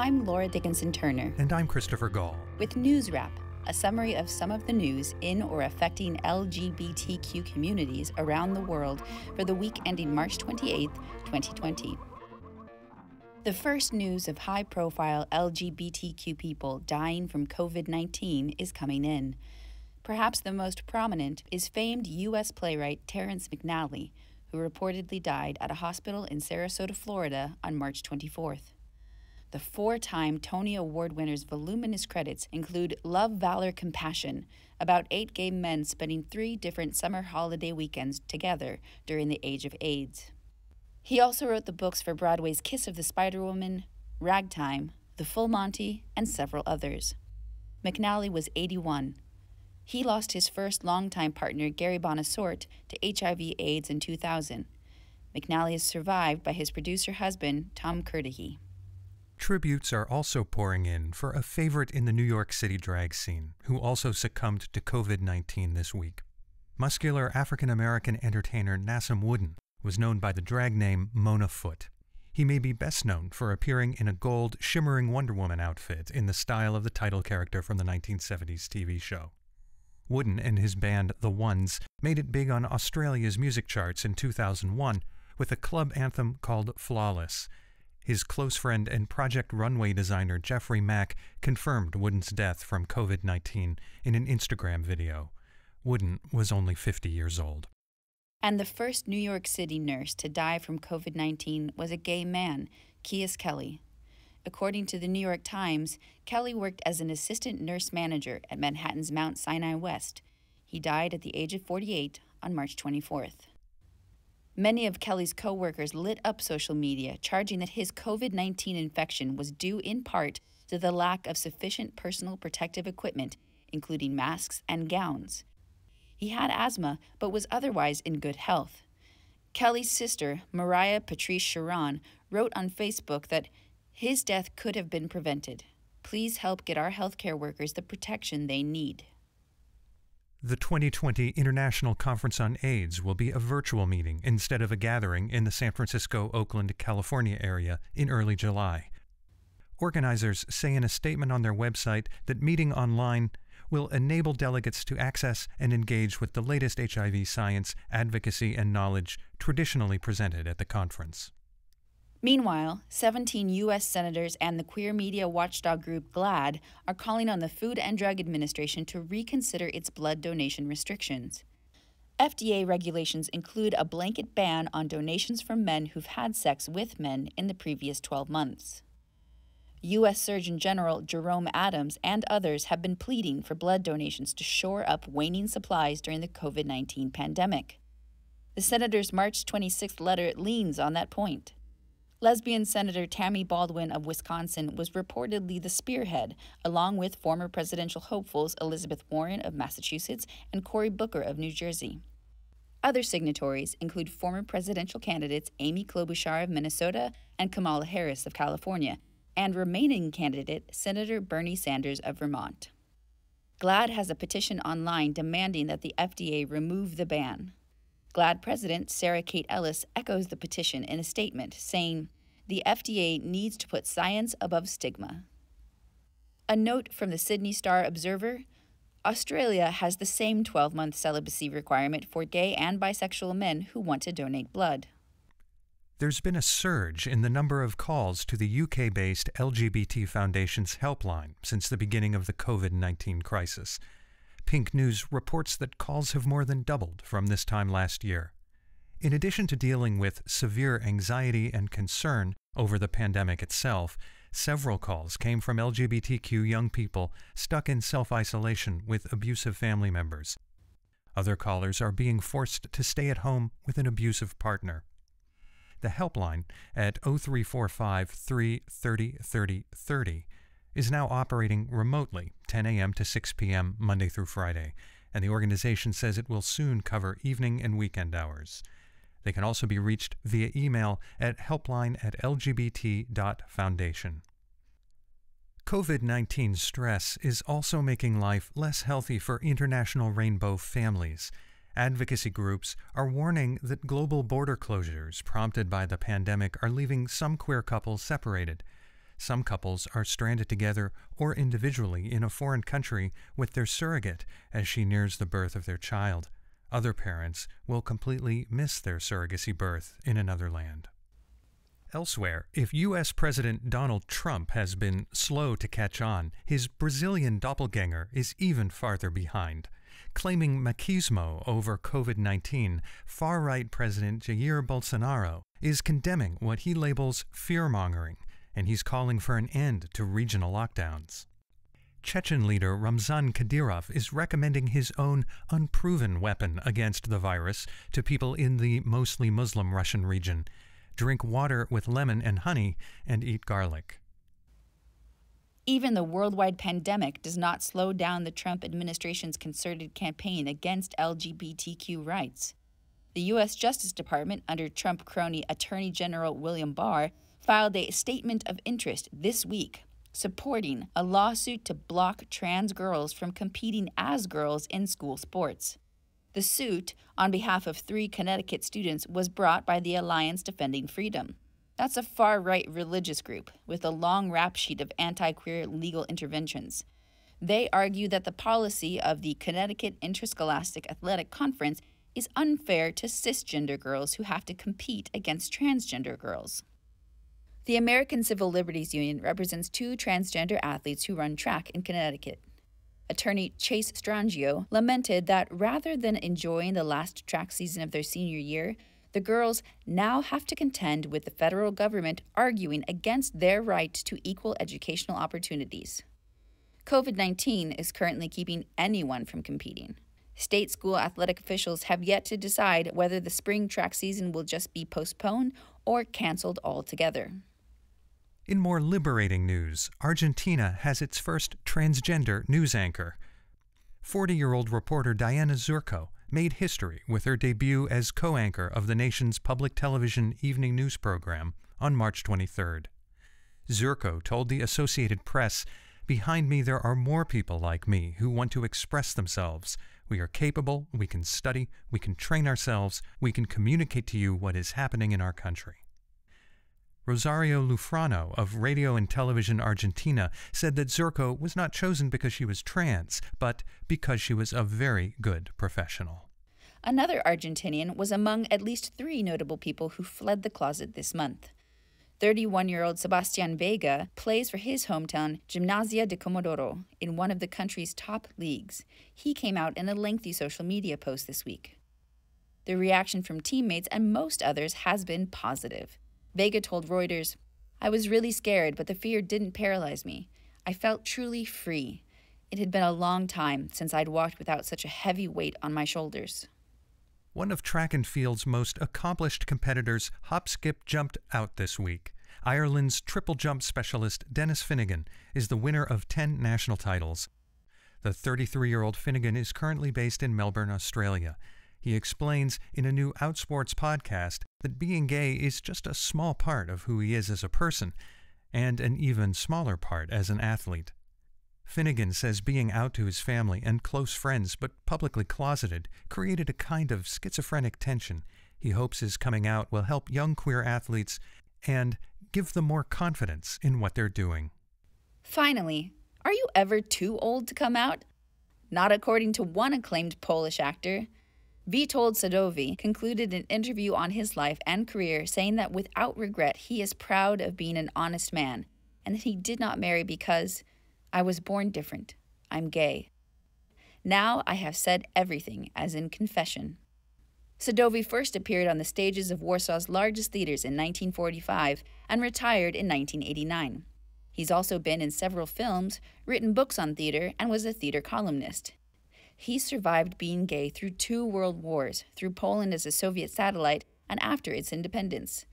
I'm Laura Dickinson-Turner. And I'm Christopher Gall. With NewsWrap, a summary of some of the news in or affecting LGBTQ communities around the world for the week ending March 28, 2020. The first news of high-profile LGBTQ people dying from COVID-19 is coming in. Perhaps the most prominent is famed U.S. playwright Terrence McNally, who reportedly died at a hospital in Sarasota, Florida on March 24th. The four-time Tony Award winner's voluminous credits include Love, Valor, Compassion, about 8 gay men spending 3 different summer holiday weekends together during the age of AIDS. He also wrote the books for Broadway's Kiss of the Spider-Woman, Ragtime, The Full Monty, and several others. McNally was 81. He lost his first longtime partner, Gary Bonasort, to HIV/AIDS in 2000. McNally is survived by his producer husband, Tom Curtihy. Tributes are also pouring in for a favorite in the New York City drag scene, who also succumbed to COVID-19 this week. Muscular African-American entertainer Nassim Wooden was known by the drag name Mona Foot. He may be best known for appearing in a gold, shimmering Wonder Woman outfit in the style of the title character from the 1970s TV show. Wooden and his band The Ones made it big on Australia's music charts in 2001 with a club anthem called Flawless. His close friend and Project Runway designer Jeffrey Mack confirmed Wooden's death from COVID-19 in an Instagram video. Wooden was only 50 years old. And the first New York City nurse to die from COVID-19 was a gay man, Kies Kelly. According to the New York Times, Kelly worked as an assistant nurse manager at Manhattan's Mount Sinai West. He died at the age of 48 on March 24th. Many of Kelly's co-workers lit up social media, charging that his COVID-19 infection was due in part to the lack of sufficient personal protective equipment, including masks and gowns. He had asthma, but was otherwise in good health. Kelly's sister, Mariah Patrice Sharon, wrote on Facebook that his death could have been prevented. Please help get our healthcare workers the protection they need. The 2020 International Conference on AIDS will be a virtual meeting instead of a gathering in the San Francisco, Oakland, California area in early July. Organizers say in a statement on their website that meeting online will enable delegates to access and engage with the latest HIV science, advocacy, and knowledge traditionally presented at the conference. Meanwhile, 17 U.S. senators and the queer media watchdog group GLAAD are calling on the Food and Drug Administration to reconsider its blood donation restrictions. FDA regulations include a blanket ban on donations from men who've had sex with men in the previous 12 months. U.S. Surgeon General Jerome Adams and others have been pleading for blood donations to shore up waning supplies during the COVID-19 pandemic. The senator's March 26th letter leans on that point. Lesbian Senator Tammy Baldwin of Wisconsin was reportedly the spearhead, along with former presidential hopefuls Elizabeth Warren of Massachusetts and Cory Booker of New Jersey. Other signatories include former presidential candidates Amy Klobuchar of Minnesota and Kamala Harris of California, and remaining candidate Senator Bernie Sanders of Vermont. GLAAD has a petition online demanding that the FDA remove the ban. GLAAD President Sarah Kate Ellis echoes the petition in a statement, saying, "The FDA needs to put science above stigma." A note from the Sydney Star Observer: Australia has the same 12-month celibacy requirement for gay and bisexual men who want to donate blood. There's been a surge in the number of calls to the UK-based LGBT Foundation's helpline since the beginning of the COVID-19 crisis. Pink News reports that calls have more than doubled from this time last year. In addition to dealing with severe anxiety and concern over the pandemic itself, several calls came from LGBTQ young people stuck in self-isolation with abusive family members. Other callers are being forced to stay at home with an abusive partner. The helpline at 0345 330 3030 is now operating remotely 10 a.m. to 6 p.m. Monday through Friday, and the organization says it will soon cover evening and weekend hours. They can also be reached via email at helpline@lgbt.foundation. COVID-19 stress is also making life less healthy for international rainbow families. Advocacy groups are warning that global border closures prompted by the pandemic are leaving some queer couples separated. Some couples are stranded together or individually in a foreign country with their surrogate as she nears the birth of their child. Other parents will completely miss their surrogacy birth in another land. Elsewhere, if U.S. President Donald Trump has been slow to catch on, his Brazilian doppelganger is even farther behind. Claiming machismo over COVID-19, far-right President Jair Bolsonaro is condemning what he labels fear-mongering, and he's calling for an end to regional lockdowns. Chechen leader Ramzan Kadyrov is recommending his own unproven weapon against the virus to people in the mostly Muslim Russian region. Drink water with lemon and honey, and eat garlic. Even the worldwide pandemic does not slow down the Trump administration's concerted campaign against LGBTQ rights. The U.S. Justice Department, under Trump crony Attorney General William Barr, filed a statement of interest this week, supporting a lawsuit to block trans girls from competing as girls in school sports. The suit, on behalf of 3 Connecticut students, was brought by the Alliance Defending Freedom. That's a far-right religious group with a long rap sheet of anti-queer legal interventions. They argue that the policy of the Connecticut Interscholastic Athletic Conference is unfair to cisgender girls who have to compete against transgender girls. The American Civil Liberties Union represents 2 transgender athletes who run track in Connecticut. Attorney Chase Strangio lamented that rather than enjoying the last track season of their senior year, the girls now have to contend with the federal government arguing against their right to equal educational opportunities. COVID-19 is currently keeping anyone from competing. State school athletic officials have yet to decide whether the spring track season will just be postponed or canceled altogether. In more liberating news, Argentina has its first transgender news anchor. 40-year-old reporter Diana Zurko made history with her debut as co-anchor of the nation's public television evening news program on March 23rd. Zurko told the Associated Press, "Behind me there are more people like me who want to express themselves. We are capable, we can study, we can train ourselves, we can communicate to you what is happening in our country." Rosario Lufrano of Radio and Television Argentina said that Zurko was not chosen because she was trans, but because she was a very good professional. Another Argentinian was among at least 3 notable people who fled the closet this month. 31-year-old Sebastián Vega plays for his hometown Gimnasia de Comodoro in one of the country's top leagues. He came out in a lengthy social media post this week. The reaction from teammates and most others has been positive. Vega told Reuters, "I was really scared, but the fear didn't paralyze me. I felt truly free. It had been a long time since I'd walked without such a heavy weight on my shoulders." One of track and field's most accomplished competitors hop-skip jumped out this week. Ireland's triple jump specialist Dennis Finnegan is the winner of 10 national titles. The 33-year-old Finnegan is currently based in Melbourne, Australia. He explains in a new Outsports podcast that being gay is just a small part of who he is as a person, and an even smaller part as an athlete. Finnegan says being out to his family and close friends, but publicly closeted, created a kind of schizophrenic tension. He hopes his coming out will help young queer athletes and give them more confidence in what they're doing. Finally, are you ever too old to come out? Not according to one acclaimed Polish actor. Witold Sadowy concluded an interview on his life and career saying that without regret he is proud of being an honest man and that he did not marry because "I was born different. I'm gay. Now I have said everything, as in confession." Sadowy first appeared on the stages of Warsaw's largest theaters in 1945 and retired in 1989. He's also been in several films, written books on theater, and was a theater columnist. He survived being gay through 2 world wars, through Poland as a Soviet satellite, and after its independence.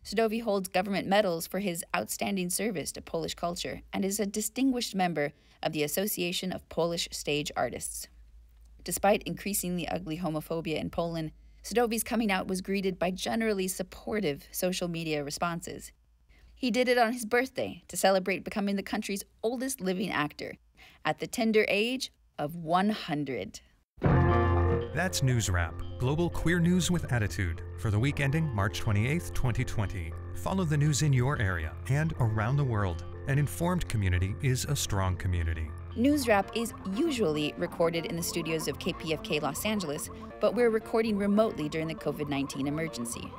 Sadowy holds government medals for his outstanding service to Polish culture and is a distinguished member of the Association of Polish Stage Artists. Despite increasingly ugly homophobia in Poland, Sadowy's coming out was greeted by generally supportive social media responses. He did it on his birthday to celebrate becoming the country's oldest living actor, at the tender age of 100. That's NewsWrap, global queer news with attitude, for the week ending March 28, 2020. Follow the news in your area and around the world. An informed community is a strong community. NewsWrap is usually recorded in the studios of KPFK Los Angeles, but we're recording remotely during the COVID-19 emergency.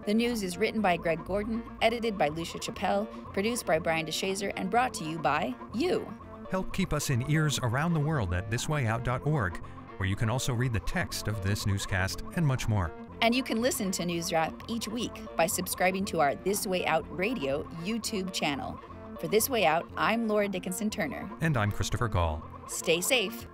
The news is written by Greg Gordon, edited by Lucia Chappelle, produced by Brian DeShazer, and brought to you by you. Help keep us in ears around the world at thiswayout.org, where you can also read the text of this newscast and much more. And you can listen to NewsWrap each week by subscribing to our This Way Out Radio YouTube channel. For This Way Out, I'm Laura Dickinson Turner. And I'm Christopher Gall. Stay safe.